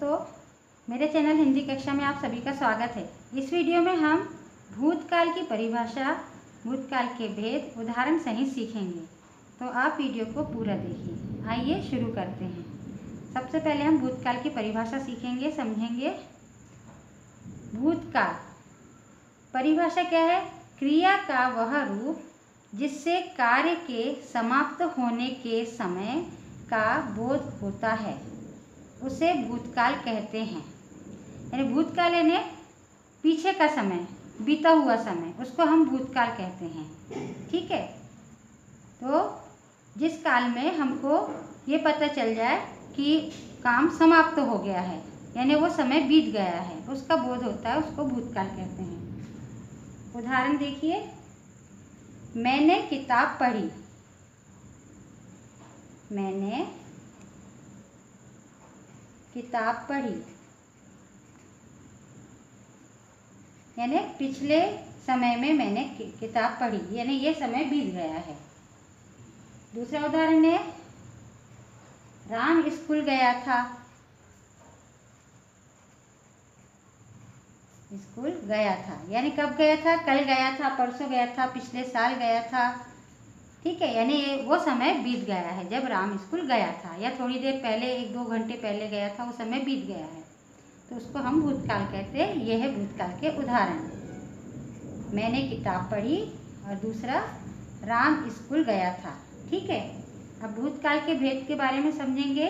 दोस्तों, मेरे चैनल हिंदी कक्षा में आप सभी का स्वागत है। इस वीडियो में हम भूतकाल की परिभाषा, भूतकाल के भेद उदाहरण सहित सीखेंगे, तो आप वीडियो को पूरा देखिए। आइए शुरू करते हैं। सबसे पहले हम भूतकाल की परिभाषा सीखेंगे, समझेंगे। भूतकाल परिभाषा क्या है? क्रिया का वह रूप जिससे कार्य के समाप्त होने के समय का बोध होता है, उसे भूतकाल कहते हैं। यानी भूतकाल यानी पीछे का समय, बीता हुआ समय, उसको हम भूतकाल कहते हैं। ठीक है, तो जिस काल में हमको ये पता चल जाए कि काम समाप्त हो गया है, यानी वो समय बीत गया है, उसका बोध होता है, उसको भूतकाल कहते हैं। उदाहरण देखिए, मैंने किताब पढ़ी। मैंने किताब पढ़ी यानी पिछले समय में मैंने किताब पढ़ी, यानी ये समय बीत गया है। दूसरा उदाहरण है, राम स्कूल गया था। स्कूल गया था यानी कब गया था? कल गया था, परसों गया था, पिछले साल गया था। ठीक है, यानी वो समय बीत गया है जब राम स्कूल गया था, या थोड़ी देर पहले, 1-2 घंटे पहले गया था, वो समय बीत गया है, तो उसको हम भूतकाल कहते हैं। ये है भूतकाल के उदाहरण। मैंने किताब पढ़ी और दूसरा राम स्कूल गया था। ठीक है, अब भूतकाल के भेद के बारे में समझेंगे।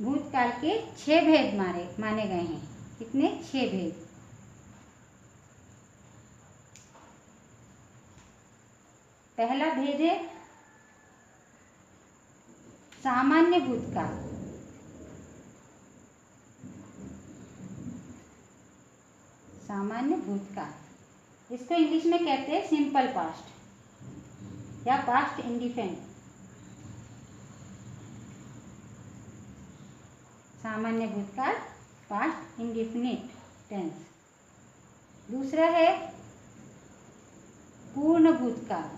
भूतकाल के 6 भेद माने गए हैं। कितने? 6 भेद। पहला भेद है सामान्य भूतकाल। सामान्य भूतकाल, इसको इंग्लिश में कहते हैं सिंपल पास्ट या पास्ट इंडिफिनिट। सामान्य भूतकाल, पास्ट इंडिफिनिट टेंस। दूसरा है पूर्ण भूतकाल।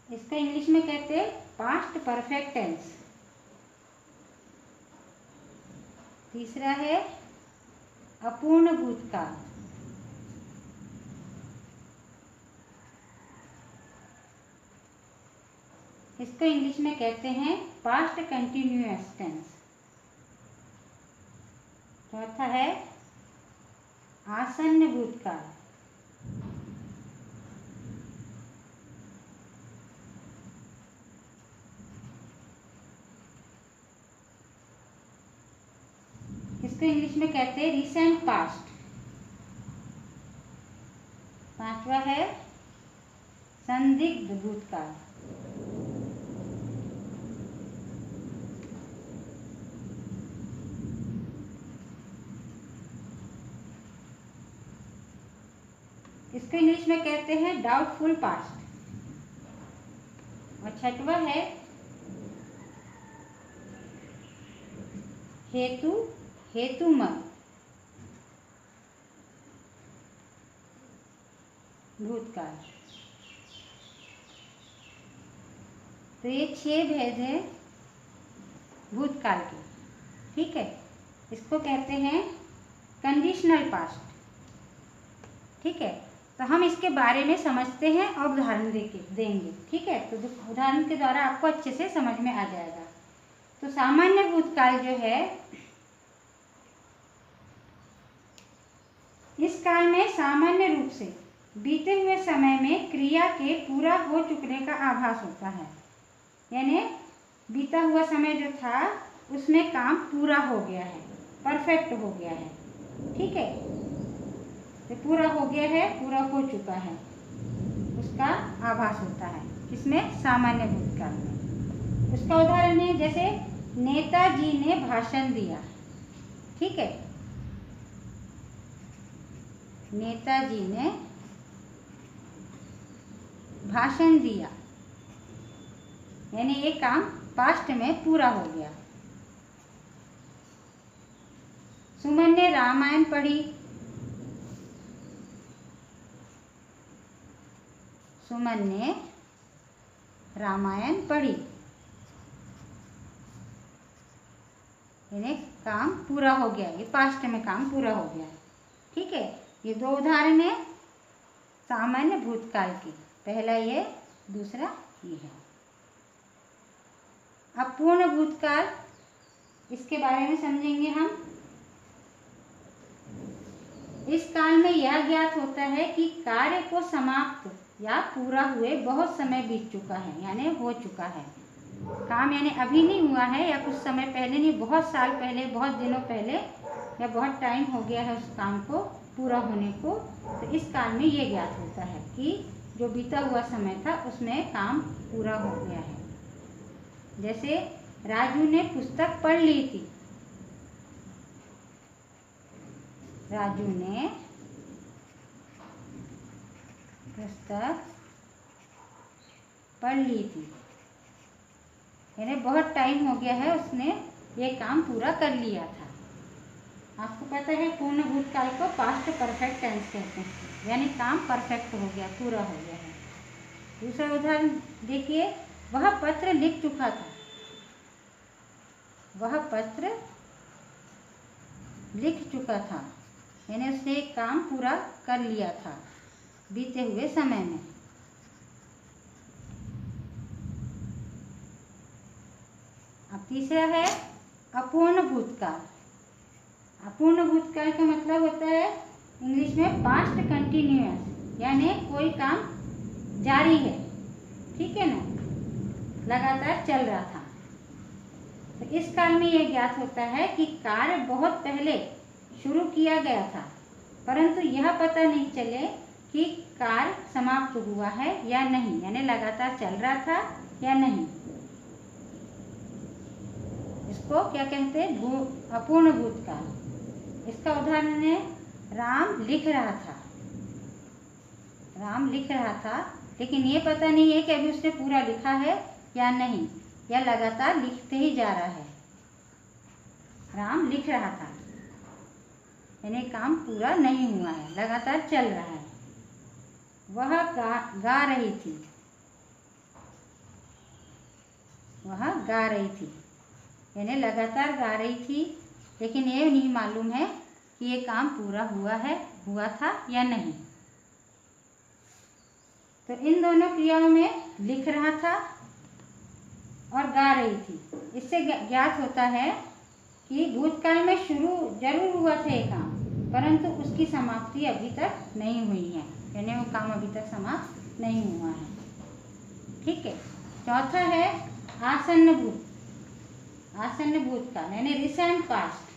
इसका इंग्लिश में कहते हैं पास्ट परफेक्ट टेंस। तीसरा है अपूर्ण भूतकाल। इसको इंग्लिश में कहते हैं पास्ट कंटिन्यूअस टेंस। चौथा है आसन्न भूतकाल। इसको इंग्लिश में कहते हैं रिसेंट पास्ट। पांचवा है संदिग्ध भूतकाल। इसको इंग्लिश में कहते हैं डाउटफुल पास्ट। और छठवा है हेतुमत भूतकाल। तो ये 6 भेद है भूतकाल के। ठीक है, इसको कहते हैं कंडीशनल पास्ट। ठीक है, तो हम इसके बारे में समझते हैं और उदाहरण देंगे। ठीक है, तो उदाहरण के द्वारा आपको अच्छे से समझ में आ जाएगा। तो सामान्य भूतकाल जो है, इस काल में सामान्य रूप से बीते हुए समय में क्रिया के पूरा हो चुकने का आभास होता है। यानी बीता हुआ समय जो था उसमें काम पूरा हो गया है, परफेक्ट हो गया है। ठीक है, तो पूरा हो गया है, पूरा हो चुका है, उसका आभास होता है। इसमें सामान्य भूतकाल में उसका उदाहरण है, जैसे नेताजी ने भाषण दिया। ठीक है, नेताजी ने भाषण दिया यानी ये काम पास्ट में पूरा हो गया। सुमन ने रामायण पढ़ी। सुमन ने रामायण पढ़ी। यानी काम पूरा हो गया, ये पास्ट में काम पूरा हो गया है। ठीक है, ये दो उदाहरण है सामान्य भूतकाल की, पहला ये, दूसरा ये है। अब पूर्ण भूतकाल, इसके बारे में समझेंगे हम। इस काल में यह ज्ञात होता है कि कार्य को समाप्त या पूरा हुए बहुत समय बीत चुका है, यानी हो चुका है काम, यानी अभी नहीं हुआ है या कुछ समय पहले नहीं, बहुत साल पहले, बहुत दिनों पहले या बहुत टाइम हो गया है उस काम को पूरा होने को। तो इस काल में ये ज्ञात होता है कि जो बीता हुआ समय था उसमें काम पूरा हो गया है। जैसे राजू ने पुस्तक पढ़ ली थी। राजू ने पुस्तक पढ़ ली थी, यानी बहुत टाइम हो गया है, उसने ये काम पूरा कर लिया था। आपको पता है पूर्ण भूतकाल को पास्ट परफेक्ट टेंस कहते हैं, यानी काम परफेक्ट हो गया, पूरा हो गया है। दूसरा उदाहरण देखिए, वह पत्र लिख चुका था। वह पत्र लिख चुका था, यानी उसने एक काम पूरा कर लिया था बीते हुए समय में। अब तीसरा है अपूर्ण भूतकाल। अपूर्ण भूतकाल का मतलब होता है इंग्लिश में पास्ट कंटिन्यूअस, यानी कोई काम जारी है, ठीक है ना, लगातार चल रहा था। तो इस काल में यह ज्ञात होता है कि कार्य बहुत पहले शुरू किया गया था, परंतु यह पता नहीं चले कि कार्य समाप्त हुआ है या नहीं, यानी लगातार चल रहा था या नहीं। इसको क्या कहते हैं, अपूर्ण भूतकाल। इसका उदाहरण है राम लिख रहा था। राम लिख रहा था, लेकिन ये पता नहीं है कि अभी उसने पूरा लिखा है या नहीं, या लगातार लिखते ही जा रहा है। राम लिख रहा था, यानी काम पूरा नहीं हुआ है, लगातार चल रहा है। वह गा रही थी। वह गा रही थी, यानी लगातार गा रही थी, लेकिन ये नहीं मालूम है कि ये काम पूरा हुआ था या नहीं। तो इन दोनों क्रियाओं में लिख रहा था और गा रही थी, इससे ज्ञात होता है कि भूतकाल में शुरू जरूर हुआ था ये काम, परंतु उसकी समाप्ति अभी तक नहीं हुई है, यानी वो काम अभी तक समाप्त नहीं हुआ है। ठीक है। चौथा है आसन्न भूतकाल, यानी रिसेंट पास्ट।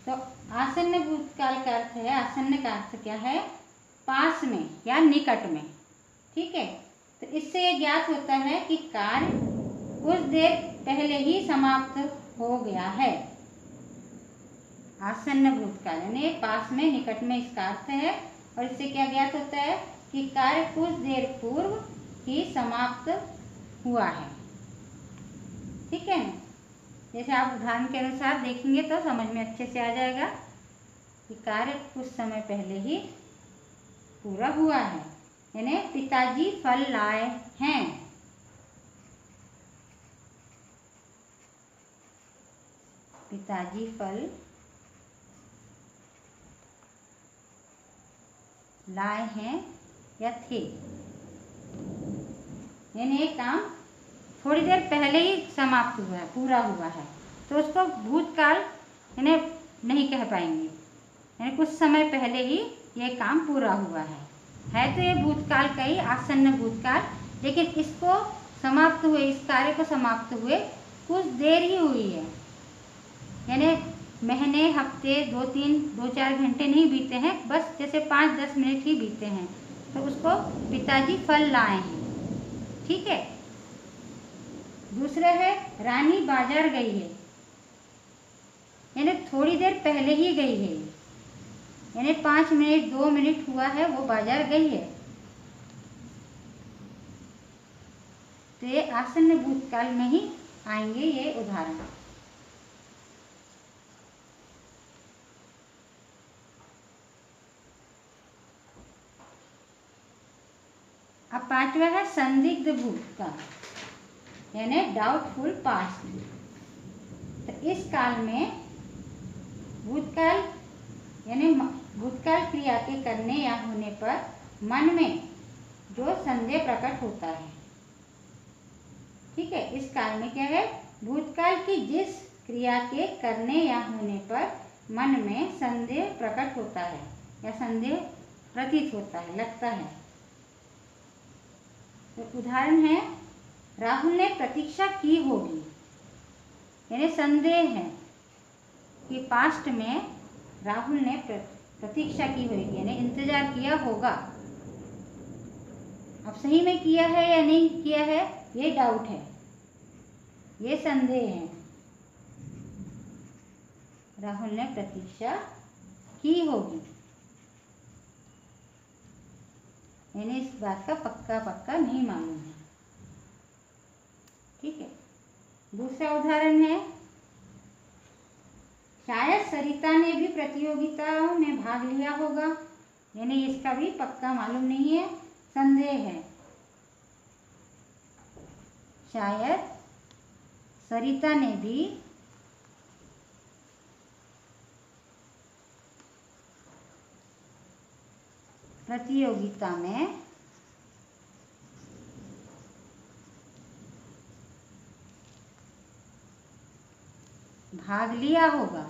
तो आसन्न भूतकाल का अर्थ है, आसन्न का अर्थ क्या है, पास में या निकट में। ठीक है। तो इससे ये ज्ञात होता है कि कार्य कुछ देर पहले ही समाप्त हो गया है। आसन्न भूतकाल यानी पास में, निकट में, इसका अर्थ है। और इससे क्या ज्ञात होता है कि कार्य कुछ देर पूर्व ही समाप्त हुआ है। ठीक है। जैसे आप उदाहरण के अनुसार देखेंगे तो समझ में अच्छे से आ जाएगा कि कार्य कुछ समय पहले ही पूरा हुआ है। यानी पिताजी फल लाए हैं। पिताजी फल लाए हैं या थे, यानी ये काम थोड़ी देर पहले ही समाप्त हुआ है, पूरा हुआ है, तो उसको भूतकाल यानी नहीं कह पाएंगे, यानी कुछ समय पहले ही ये काम पूरा हुआ है तो ये भूतकाल का ही आसन्न भूतकाल, लेकिन इसको समाप्त हुए, इस कार्य को समाप्त हुए कुछ देर ही हुई है, यानी महीने, हफ्ते, 2-4 घंटे नहीं बीते हैं, बस जैसे 5-10 मिनट ही बीते हैं, तो उसको पिताजी फल लाए हैं। ठीक है। दूसरा है रानी बाजार गई है, यानी थोड़ी देर पहले ही गई है, यानी 5 मिनट 2 मिनट हुआ है वो बाजार गई है, तो ये आसन्न भूतकाल में ही आएंगे ये उदाहरण। अब पांचवा है संदिग्ध भूतकाल, यानी डाउटफुल पास्ट। तो इस काल में भूतकाल यानी भूतकाल क्रिया के करने या होने पर मन में जो संदेह प्रकट होता है। ठीक है, इस काल में क्या है, भूतकाल की जिस क्रिया के करने या होने पर मन में संदेह प्रकट होता है या संदेह प्रतीत होता है, लगता है। तो उदाहरण है, राहुल ने प्रतीक्षा की होगी, यानी संदेह है कि पास्ट में राहुल ने प्रतीक्षा की होगी, यानी इंतजार किया होगा। अब सही में किया है या नहीं किया है, ये डाउट है, ये संदेह है। राहुल ने प्रतीक्षा की होगी, यानी इस बात का पक्का नहीं मालूम है। ठीक है, दूसरा उदाहरण है, शायद सरिता ने भी प्रतियोगिताओं में भाग लिया होगा, यानी इसका भी पक्का मालूम नहीं है, संदेह है। शायद सरिता ने भी प्रतियोगिता में भाग लिया होगा।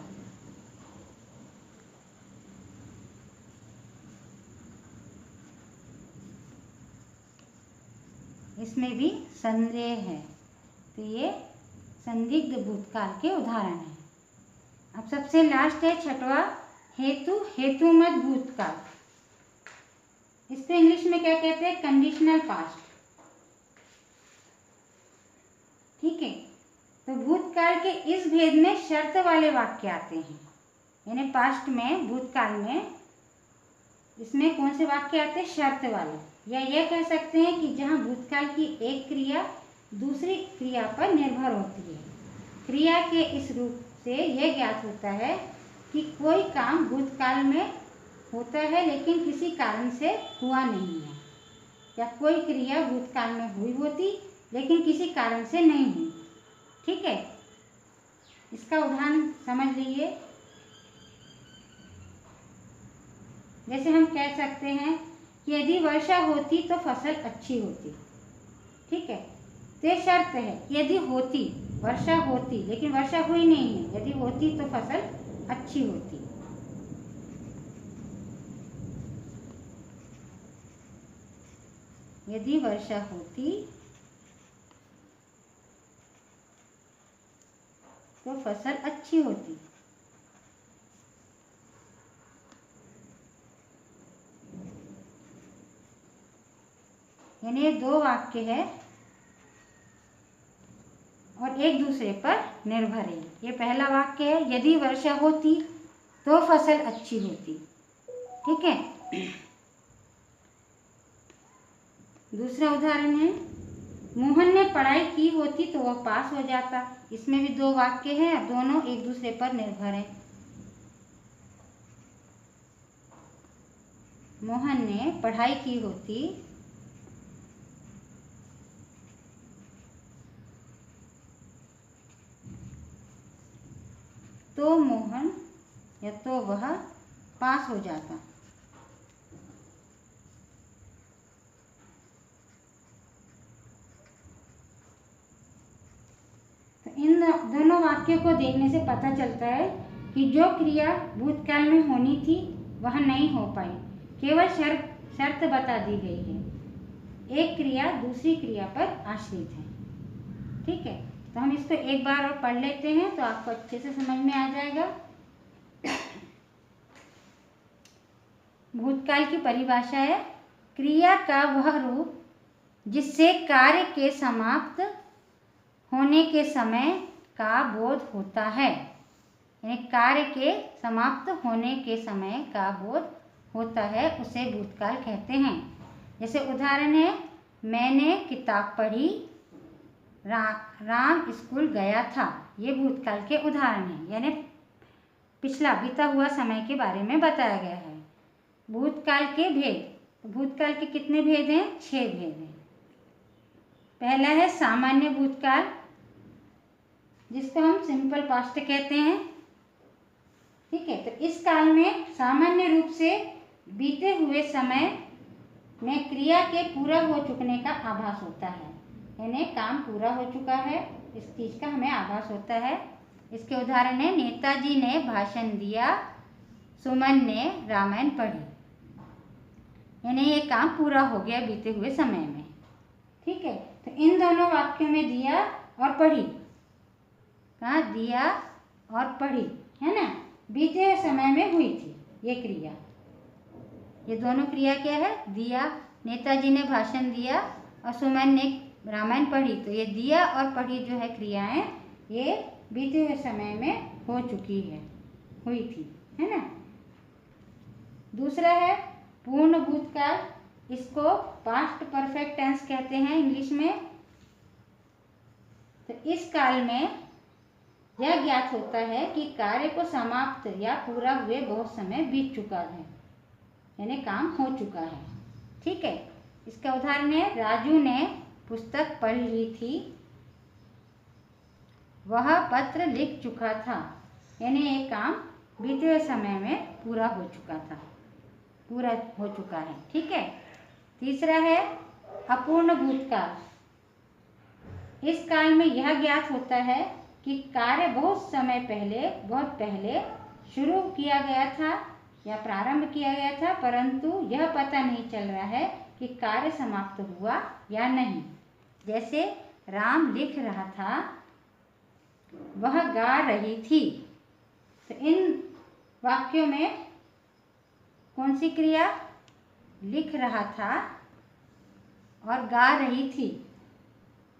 इसमें भी संदेह है, तो ये संदिग्ध भूतकाल के उदाहरण हैं। अब सबसे लास्ट है छठवा, हेतुमत भूतकाल। इसको इंग्लिश में क्या कहते हैं, कंडीशनल पास्ट। ठीक है, तो भूतकाल के इस भेद में शर्त वाले वाक्य आते हैं, यानी पास्ट में भूतकाल में इसमें कौन से वाक्य आते हैं, शर्त वाले। या यह कह सकते हैं कि जहाँ भूतकाल की एक क्रिया दूसरी क्रिया पर निर्भर होती है। क्रिया के इस रूप से यह ज्ञात होता है कि कोई काम भूतकाल में होता है लेकिन किसी कारण से हुआ नहीं है, या कोई क्रिया भूतकाल में हुई होती लेकिन किसी कारण से नहीं हुई। ठीक है, इसका उदाहरण समझ लीजिए। जैसे हम कह सकते हैं कि यदि वर्षा होती तो फसल अच्छी होती। ठीक है, तो ये शर्त है कि यदि होती, वर्षा होती, लेकिन वर्षा हुई नहीं है, यदि होती तो फसल अच्छी होती। यदि वर्षा होती तो फसल अच्छी होती। यानी ये दो वाक्य है और एक दूसरे पर निर्भर है। ये पहला वाक्य है, यदि वर्षा होती तो फसल अच्छी होती। ठीक है, दूसरा उदाहरण है, मोहन ने पढ़ाई की होती तो वह पास हो जाता। इसमें भी दो वाक्य हैं, दोनों एक दूसरे पर निर्भर हैं। मोहन ने पढ़ाई की होती तो मोहन या तो वह पास हो जाता। तो इन दोनों वाक्यों को देखने से पता चलता है कि जो क्रिया भूतकाल में होनी थी वह नहीं हो पाई, केवल शर्त बता दी गई है। एक क्रिया दूसरी क्रिया पर आश्रित है। ठीक है, तो हम इसको एक बार और पढ़ लेते हैं तो आपको अच्छे से समझ में आ जाएगा। भूतकाल की परिभाषा है, क्रिया का वह रूप जिससे कार्य के समाप्त होने के समय का बोध होता है, यानी कार्य के समाप्त होने के समय का बोध होता है, उसे भूतकाल कहते हैं। जैसे उदाहरण है, मैंने किताब पढ़ी, राम स्कूल गया था। ये भूतकाल के उदाहरण हैं, यानी पिछला बीता हुआ समय के बारे में बताया गया है। भूतकाल के भेद, तो भूतकाल के कितने भेद हैं? 6 भेद हैं। पहला है सामान्य भूतकाल, जिसको हम सिंपल पास्ट कहते हैं। ठीक है, तो इस काल में सामान्य रूप से बीते हुए समय में क्रिया के पूरा हो चुकने का आभास होता है, यानी काम पूरा हो चुका है, इस चीज़ का हमें आभास होता है। इसके उदाहरण है, नेताजी ने भाषण दिया, सुमन ने रामायण पढ़ी, यानी ये काम पूरा हो गया बीते हुए समय में। ठीक है, तो इन दोनों वाक्यों में दिया और पढ़ी, कहाँ दिया और पढ़ी, है ना, बीते हुए समय में हुई थी ये क्रिया। ये दोनों क्रिया क्या है? दिया, नेताजी ने भाषण दिया और सुमन ने रामायण पढ़ी, तो ये दिया और पढ़ी जो है क्रियाएं, ये बीते हुए समय में हो चुकी है, हुई थी, है ना। दूसरा है पूर्ण भूतकाल, इसको पास्ट परफेक्ट टेंस कहते हैं इंग्लिश में। तो इस काल में यह ज्ञात होता है कि कार्य को समाप्त या पूरा हुए बहुत समय बीत चुका है, यानी काम हो चुका है। ठीक है, इसका उदाहरण है, राजू ने पुस्तक पढ़ ली थी, वह पत्र लिख चुका था, यानी ये काम बीते हुए समय में पूरा हो चुका था, पूरा हो चुका है। ठीक है, तीसरा है अपूर्ण भूतकाल। इस काल में यह ज्ञात होता है कि कार्य बहुत समय पहले, बहुत पहले शुरू किया गया था या प्रारंभ किया गया था, परंतु यह पता नहीं चल रहा है कि कार्य समाप्त हुआ या नहीं। जैसे राम लिख रहा था, वह गा रही थी। तो इन वाक्यों में कौन सी क्रिया? लिख रहा था और गा रही थी।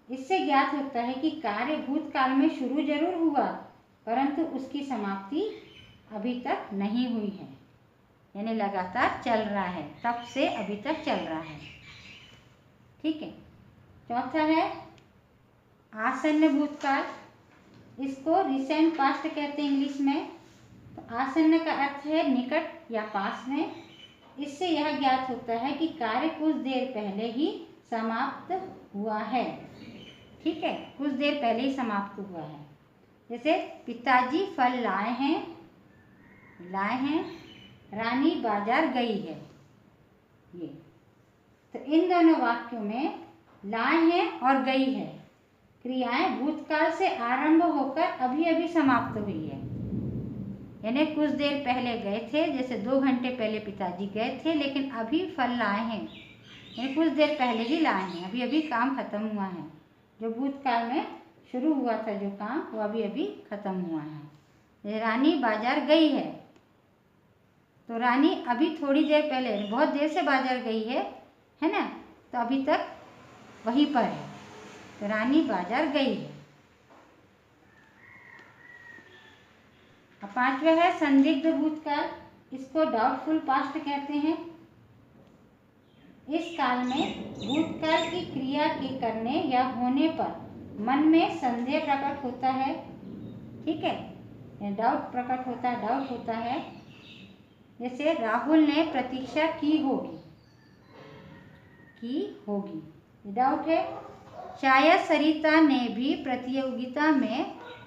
इससे ज्ञात होता है कि कार्य भूतकाल में शुरू जरूर हुआ, परंतु उसकी समाप्ति अभी तक नहीं हुई है, यानी लगातार चल रहा है, तब से अभी तक चल रहा है। ठीक है, चौथा है आसन्न भूतकाल, इसको रिसेंट पास्ट कहते हैं इंग्लिश में। तो आसन्न का अर्थ है निकट या पास में। इससे यह ज्ञात होता है कि कार्य कुछ देर पहले ही समाप्त हुआ है। ठीक है, कुछ देर पहले ही समाप्त हुआ है। जैसे पिताजी फल लाए हैं, रानी बाजार गई है, ये। तो इन दोनों वाक्यों में लाए हैं और गई है क्रियाएं भूतकाल से आरंभ होकर अभी अभी समाप्त हुई है, यानी कुछ देर पहले गए थे, जैसे 2 घंटे पहले पिताजी गए थे, लेकिन अभी फल लाए हैं, यानी कुछ देर पहले ही लाए हैं, अभी अभी काम खत्म हुआ है। जो भूतकाल में शुरू हुआ था जो काम, वो अभी अभी खत्म हुआ है। रानी बाजार गई है, तो रानी अभी थोड़ी देर पहले, बहुत देर से बाजार गई है ना, तो अभी तक वहीं पर है, तो रानी बाजार गई है। अब पांचवा है संदिग्ध भूतकाल, इसको डाउटफुल पास्ट कहते हैं। इस काल में भूतकाल की क्रिया के करने या होने पर मन में संदेह प्रकट होता है। ठीक है, डाउट प्रकट होता है, डाउट होता है। जैसे राहुल ने प्रतीक्षा की होगी, डाउट है। शायद सरिता ने भी प्रतियोगिता में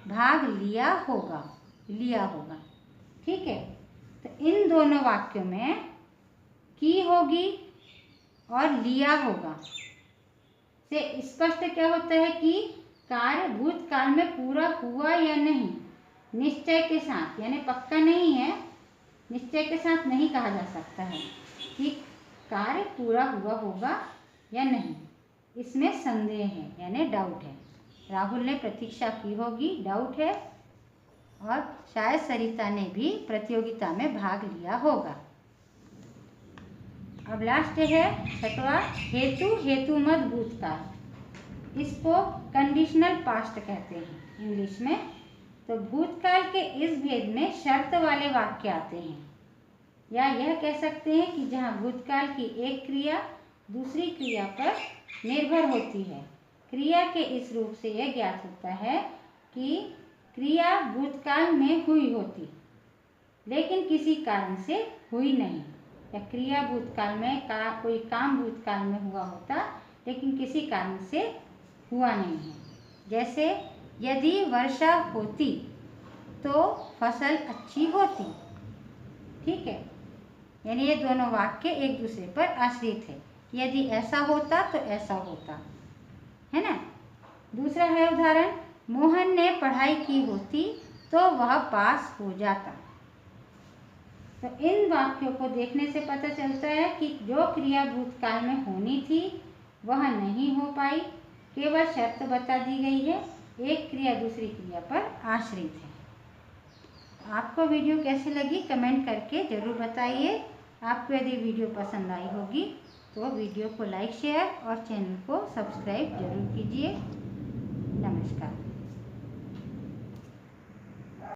भाग लिया होगा। ठीक है, तो इन दोनों वाक्यों में की होगी और लिया होगा से स्पष्ट क्या होता है कि कार्य भूतकाल में पूरा हुआ या नहीं, निश्चय के साथ, यानी पक्का नहीं है, निश्चय के साथ नहीं कहा जा सकता है कि कार्य पूरा हुआ होगा या नहीं, इसमें संदेह है, यानी डाउट है। राहुल ने प्रतीक्षा की होगी, डाउट है, और शायद सरिता ने भी प्रतियोगिता में भाग लिया होगा। अब लास्ट है छठवां, हेतुमत भूतकाल, इसको कंडीशनल पास्ट कहते हैं इंग्लिश में। तो भूतकाल के इस भेद में शर्त वाले वाक्य आते हैं, या यह कह सकते हैं कि जहाँ भूतकाल की एक क्रिया दूसरी क्रिया पर निर्भर होती है। क्रिया के इस रूप से यह ज्ञात होता है कि क्रिया भूतकाल में हुई होती, लेकिन किसी कारण से हुई नहीं, या क्रिया भूतकाल में का कोई काम भूतकाल में हुआ होता लेकिन किसी कारण से हुआ नहीं है। जैसे यदि वर्षा होती तो फसल अच्छी होती। ठीक है, यानी ये दोनों वाक्य एक दूसरे पर आश्रित है। यदि ऐसा होता तो ऐसा होता, है ना। दूसरा है उदाहरण, मोहन ने पढ़ाई की होती तो वह पास हो जाता। तो इन वाक्यों को देखने से पता चलता है कि जो क्रिया भूतकाल में होनी थी वह नहीं हो पाई, केवल शर्त बता दी गई है, एक क्रिया दूसरी क्रिया पर आश्रित है। आपको वीडियो कैसी लगी कमेंट करके ज़रूर बताइए। आपको यदि वीडियो पसंद आई होगी तो वीडियो को लाइक शेयर और चैनल को सब्सक्राइब जरूर कीजिए। नमस्कार।